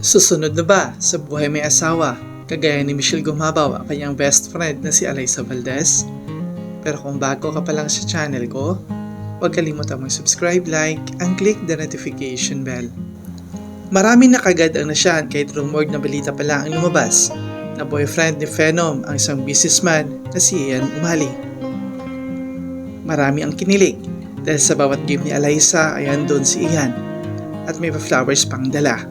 Susunod na ba sa buhay may asawa, kagaya ni Michelle Gumabaw ang kanyang best friend na si Alyssa Valdez? Pero kung bago ka pa lang sa channel ko, huwag kalimutan mag-subscribe, like, and click the notification bell. Marami na kagad ang nasyan kahit rumored na balita pa lang ang lumabas na boyfriend ni Phenom ang isang businessman na si Ian Umali. Marami ang kinilig dahil sa bawat game ni Alyssa ay andun si Ian at may pa-flowers pang dala.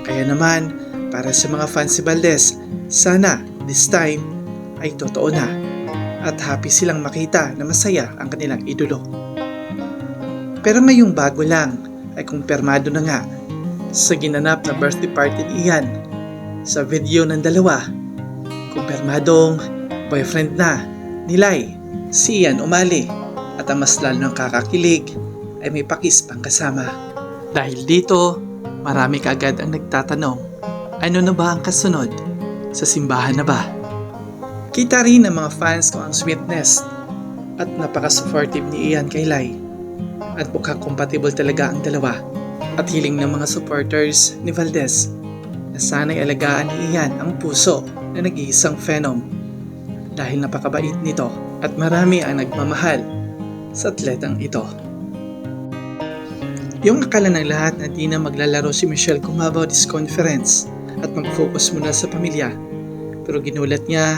Kaya naman, para sa mga fans si Valdez, sana this time ay totoo na at happy silang makita na masaya ang kanilang idolo. Pero ngayong bago lang ay kumpirmado na nga sa ginanap na birthday party ni Ian. Sa video ng dalawa, kumpirmadong boyfriend na ni Lai, si Ian Umali, at ang mas lalo ng kakakilig ay may pakis pang kasama. Dahil dito, marami kaagad ang nagtatanong, ano na ba ang kasunod? Sa simbahan na ba? Kita rin ng mga fans kung ang sweetness at napaka-supportive ni Ian kay Lai. At mukhang compatible talaga ang dalawa. At hiling ng mga supporters ni Valdez na sana'y alagaan ni Ian ang puso na nag-iisang Phenom dahil napakabait nito at marami ang nagmamahal sa atletang ito. Yung akala ng lahat na di na maglalaro si Michelle Gumabaw this conference at mag-focus muna sa pamilya, pero ginulat niya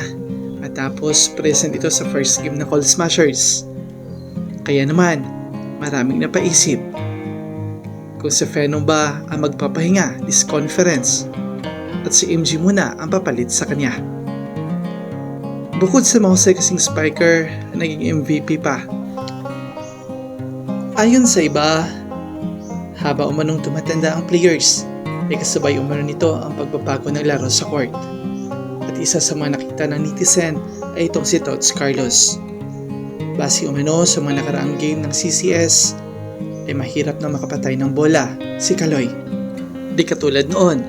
matapos present ito sa first game ng Call Smashers. Kaya naman, maraming napaisip kung si Phenom ba ang magpapahinga this conference at si MG muna ang papalit sa kanya. Bukod sa mahusay kasing spiker, naging MVP pa. Ayon sa iba, haba umanong tumatanda ang players, ay kasabay umano nito ang pagbabago ng laro sa court. At isa sa mga nakita ng netizen ay itong si Tots Carlos. Base umano sa mga nakaraang game ng CCS, ay mahirap na makapatay ng bola si Kaloy. Di katulad noon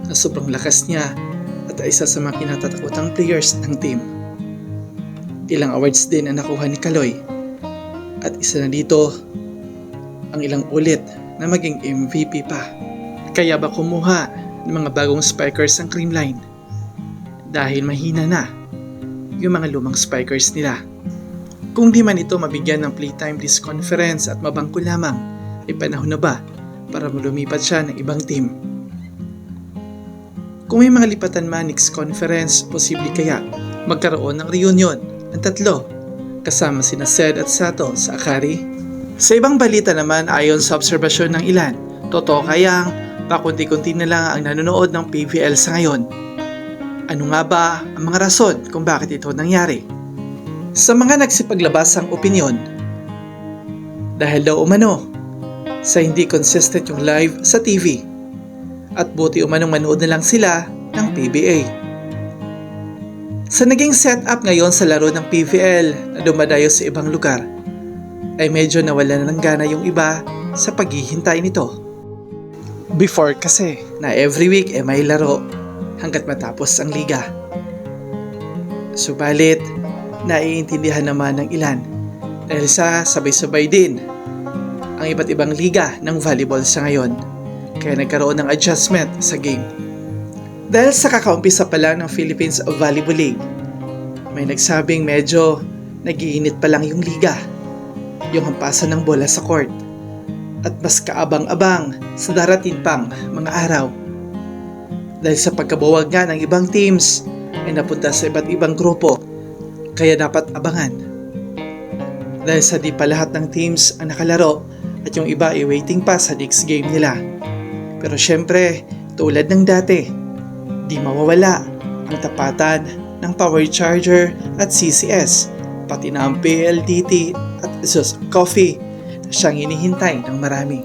na sobrang lakas niya at isa sa mga kinatatakutang players ng team. Ilang awards din ang nakuha ni Kaloy at isa na dito ang ilang ulit na maging MVP pa. Kaya ba kumuha ng mga bagong spikers ang Creamline? Dahil mahina na yung mga lumang spikers nila. Kung di man ito mabigyan ng playtime this conference at mabangko lamang, ay panahon na ba para lumipat siya ng ibang team? Kung may mga lipatan man next conference, posible kaya magkaroon ng reunion ng tatlo kasama sina Sed at Sato sa Akari? Sa ibang balita naman, ayon sa obserbasyon ng ilan, totoo kayang pakunti-kunti na lang ang nanonood ng PVL sa ngayon. Ano nga ba ang mga rason kung bakit ito nangyari? Sa mga nagsipaglabas ang opinyon, dahil daw umano sa hindi consistent yung live sa TV at buti umanong manood na lang sila ng PBA. Sa naging setup ngayon sa laro ng PVL na dumadayo sa ibang lugar, ay medyo nawala na ng gana yung iba sa paghihintay nito. Before kasi na every week may laro hanggat matapos ang liga. Subalit, naiintindihan naman ng ilan dahil sa sabay-sabay din ang iba't ibang liga ng volleyball sa ngayon, kaya nagkaroon ng adjustment sa game. Dahil sa kakaumpisa pa lang ng Philippines Volleyball League, may nagsabing medyo nag-iinit pa lang yung liga, yung hampasan ng bola sa court, at mas kaabang-abang sa darating pang mga araw. Dahil sa pagkabuwag nga ng ibang teams ay napunta sa iba't ibang grupo, kaya dapat abangan. Dahil sa di pa lahat ng teams ang nakalaro at yung iba ay waiting pa sa next game nila. Pero syempre, tulad ng dati, di mawawala ang tapatan ng Power Charger at CCS, pati na ang PLDT at Coffee na siyang hinihintay ng marami.